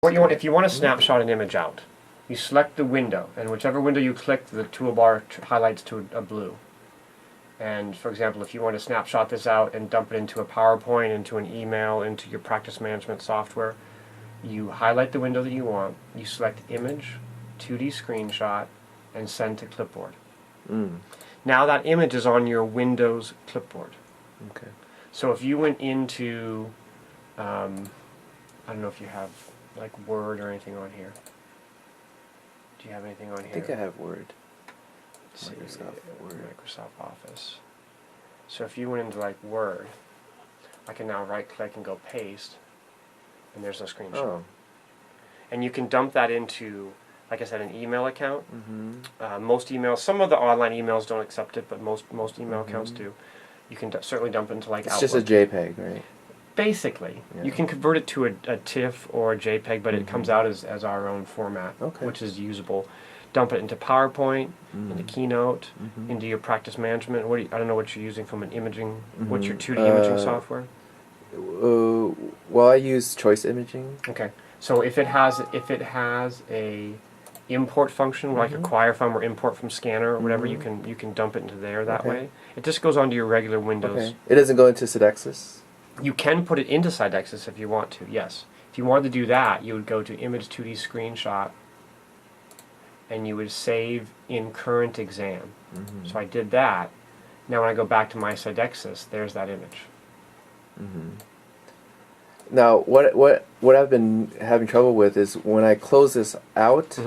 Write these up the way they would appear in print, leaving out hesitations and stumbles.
What you want, if you want to snapshot an image out, you select the window, and whichever window you click, the toolbar highlights to a blue. And for example, if you want to snapshot this out and dump it into a PowerPoint, into an email, into your practice management software, you highlight the window that you want, you select Image, 2D Screenshot, and Send to Clipboard. Now that image is on your Windows clipboard. Okay. So if you went into, I don't know if you have like Word or anything on here. Do you have anything on here? I think I have Word. Microsoft Office. So if you went into like Word, I can now right click and go paste, and there's a screenshot. Oh. And you can dump that into, like I said, an email account. Most emails, some of the online emails don't accept it, but most email accounts do. You can certainly dump it into like It's Outlook. just a JPEG, right? Basically. Yeah. You can convert it to a TIFF or a JPEG, but it comes out as our own format, which is usable. Dump it into PowerPoint, into Keynote, into your practice management. What I don't know what you're using from an imaging. What's your 2D imaging software? Well, I use Choice Imaging. Okay. So if it has a import function like acquire from or import from scanner or whatever, you can dump it into there that way. It just goes onto your regular Windows. Okay. It doesn't go into Sidexis? You can put it into Sidexis if you want to, yes. If you wanted to do that, you would go to Image 2D Screenshot, and you would save in current exam. So I did that. Now when I go back to my Sidexis, there's that image. Now, what I've been having trouble with is when I close this out,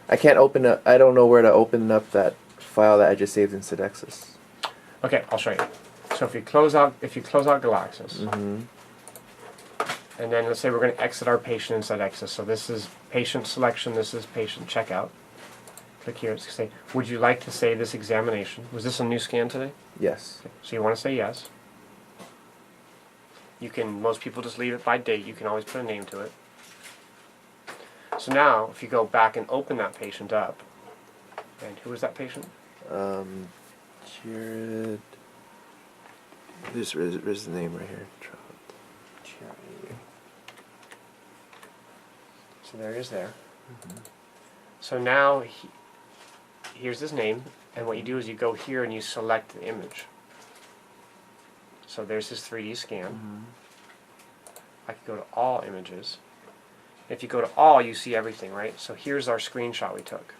I can't open up. I don't know where to open up that file that I just saved in Sidexis. Okay, I'll show you. So if you close out Galaxis, and then let's say we're going to exit our patient in Sidexis. So this is patient selection. This is patient checkout. Click here. It's say, would you like to save this examination? Was this a new scan today? Yes. Okay. So you want to say yes. You can. Most people just leave it by date. You can always put a name to it. So now, if you go back and open that patient up, and who is that patient? Jared. There's the name right here. Jared. So there he is there. So now here's his name, and what you do is you go here and you select the image. So there's his 3D scan. I could go to all images. If you go to all, you see everything, right? So here's our screenshot we took.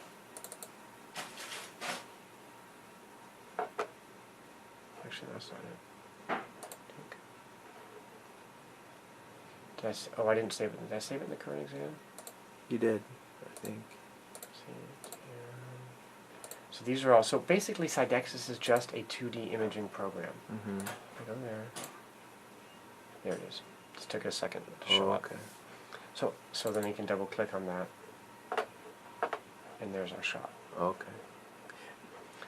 Actually, that's not it. Oh, I didn't save it. Did I save it in the current exam? You did, I think. So these are all. So basically, Sidexis is just a 2D imaging program. I go there. There it is. Just took it a second to show up. So then you can double click on that, and there's our shot. Okay.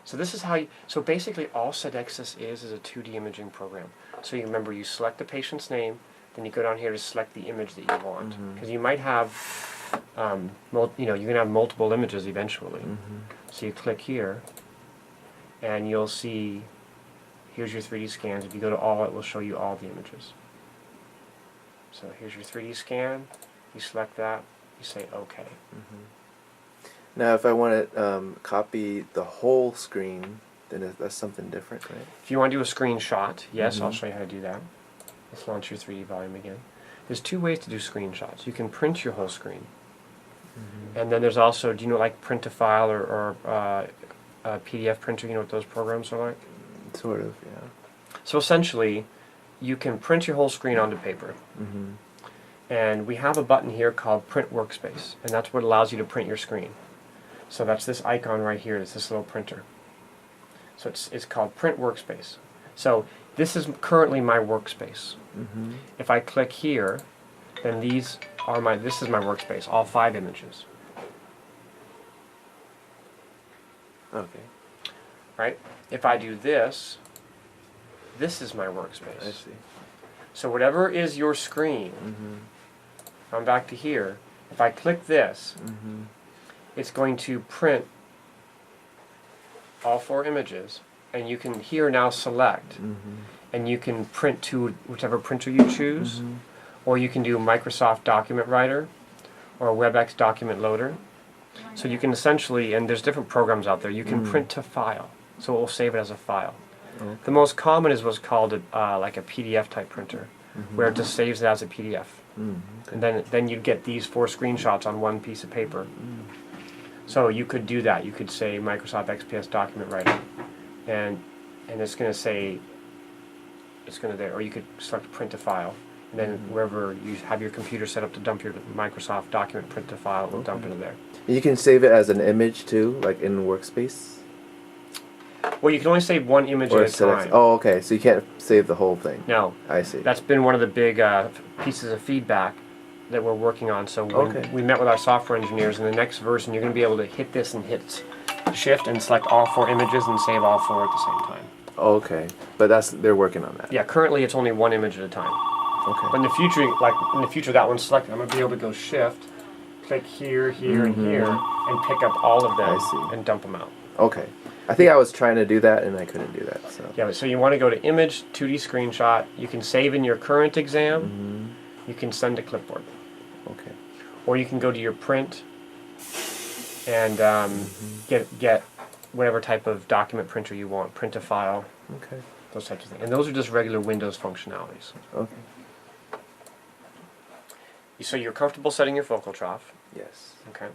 So this is how you. So basically, all Sidexis is a 2D imaging program. So you remember, you select the patient's name, then you go down here to select the image that you want, because you might have, you can have multiple images eventually. So you click here, and you'll see. Here's your 3D scans. If you go to all, it will show you all the images. So here's your 3D scan. You select that. You say OK. Now, if I want to copy the whole screen, then that's something different, right? If you want to do a screenshot, yes, I'll show you how to do that. Let's launch your 3D volume again. There's two ways to do screenshots. You can print your whole screen. And then there's also, do you know, like print a file or a PDF printer? You know what those programs are like? Sort of, yeah. So essentially, you can print your whole screen onto paper. And we have a button here called Print Workspace, and that's what allows you to print your screen. So that's this icon right here. It's this little printer. So it's called Print Workspace. So this is currently my workspace. If I click here, then this is my workspace, all 5 images. Okay. Right? If I do this, this is my workspace. I see. So whatever is your screen, I'm back to here. If I click this, it's going to print all 4 images, and you can here now select, and you can print to whichever printer you choose, or you can do Microsoft Document Writer, or a WebEx document loader. So you can essentially, and there's different programs out there, you can print to file. So it will save it as a file. Okay. The most common is what's called like a PDF type printer, where it just saves it as a PDF. Okay. And then you'd get these 4 screenshots on one piece of paper. So you could do that. You could say Microsoft XPS document writer, and it's going to say, it's going to there, or you could select print to file, and then wherever you have your computer set up to dump your Microsoft document print to file, it will dump into there. You can save it as an image too, like in Workspace? Well, you can only save one image Or at a time. Oh, okay. So you can't save the whole thing. No. I see. That's been one of the big pieces of feedback that we're working on. So when we met with our software engineers, in the next version, you're going to be able to hit this and hit shift and select all 4 images and save all 4 at the same time. Okay. But they're working on that. Yeah, currently it's only 1 image at a time. Okay. But in the future, that one's selected. I'm going to be able to go shift, click here, here, and here, and pick up all of them and dump them out. Okay. I think I was trying to do that and I couldn't do that. So. Yeah, so you want to go to image, 2D screenshot. You can save in your current exam. You can send to clipboard. Okay. Or you can go to your print and get whatever type of document printer you want, print a file, Okay. those types of things. And those are just regular Windows functionalities. Okay. So you're comfortable setting your focal trough. Yes. Okay.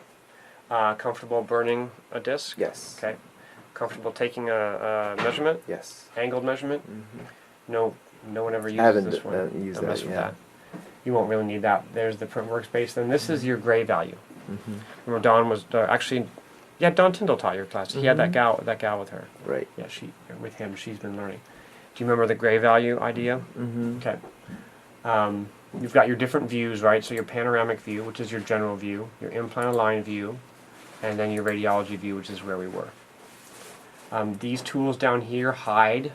Comfortable burning a disc. Yes. Okay. Comfortable taking a measurement. Yes. Angled measurement. No one ever uses I haven't this one. used Don't mess that, with yeah. that. You won't really need that. There's the print workspace. Then this is your gray value. Remember, Dawn was actually, Don Tyndall taught your class. He had that gal with her. Right. Yeah, with him. She's been learning. Do you remember the gray value idea? Okay. You've got your different views, right? So your panoramic view, which is your general view, your implant aligned view, and then your radiology view, which is where we were. These tools down here hide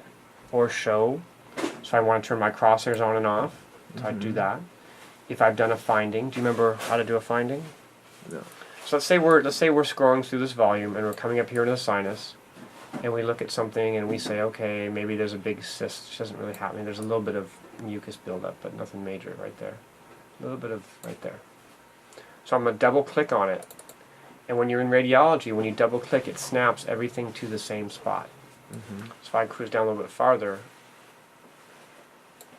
or show. So I want to turn my crosshairs on and off. So I do that. If I've done a finding, do you remember how to do a finding? No. So let's say we're scrolling through this volume and we're coming up here into the sinus, and we look at something and we say, okay, maybe there's a big cyst. Which doesn't really happen. There's a little bit of mucus buildup, but nothing major right there. A little bit of right there. So I'm going to double click on it. And when you're in radiology, when you double click, it snaps everything to the same spot. So if I cruise down a little bit farther,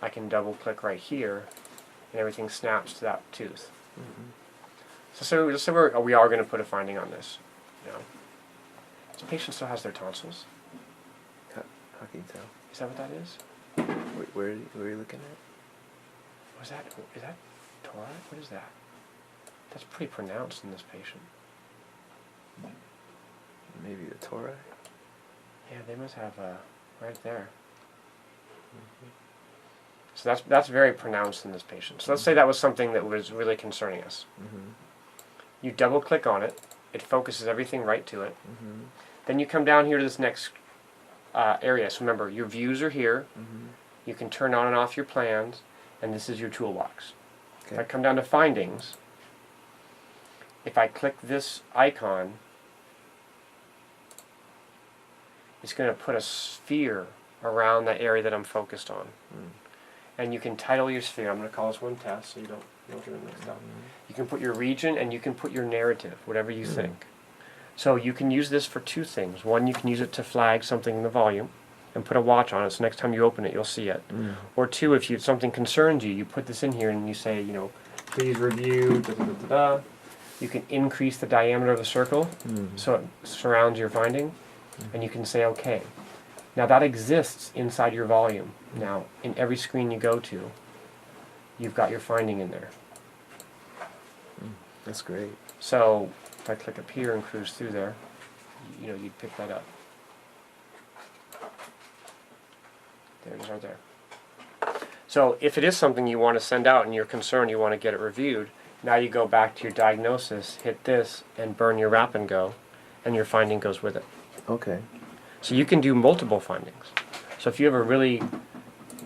I can double click right here, and everything snaps to that tooth. So let's say we are going to put a finding on this. You know, this patient still has their tonsils. How can you tell? Is that what that is? Where are you looking at? Is that tori? What is that? That's pretty pronounced in this patient. Maybe the tori? Yeah, they must have right there. So that's very pronounced in this patient. So let's say that was something that was really concerning us. You double click on it. It focuses everything right to it. Then you come down here to this next area. So remember, your views are here. You can turn on and off your plans, and this is your toolbox. Okay. If I come down to findings, if I click this icon, it's going to put a sphere around that area that I'm focused on. And you can title your sphere. I'm going to call this one test so you don't get it mixed up. You can put your region and you can put your narrative, whatever you think. So you can use this for 2 things. One, you can use it to flag something in the volume and put a watch on it, so next time you open it, you'll see it. Or 2, if something concerns you, you put this in here and you say, please review, da-da-da-da-da. You can increase the diameter of the circle so it surrounds your finding, and you can say, okay. Now that exists inside your volume. Now, in every screen you go to, you've got your finding in there. That's great. So if I click up here and cruise through there, you'd pick that up. There it is right there. So if it is something you want to send out and you're concerned, you want to get it reviewed, now you go back to your diagnosis, hit this, and burn your wrap and go, and your finding goes with it. Okay. So you can do multiple findings. So if you have a really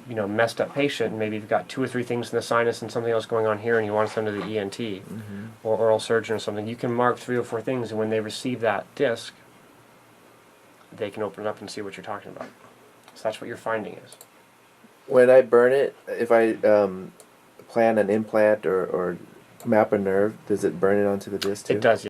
messed up patient, maybe you've got 2 or 3 things in the sinus and something else going on here and you want to send to the ENT or oral surgeon or something, you can mark 3 or 4 things, and when they receive that disc, they can open it up and see what you're talking about. So that's what your finding is. When I burn it, if I plan an implant or map a nerve, does it burn it onto the disk too? It does.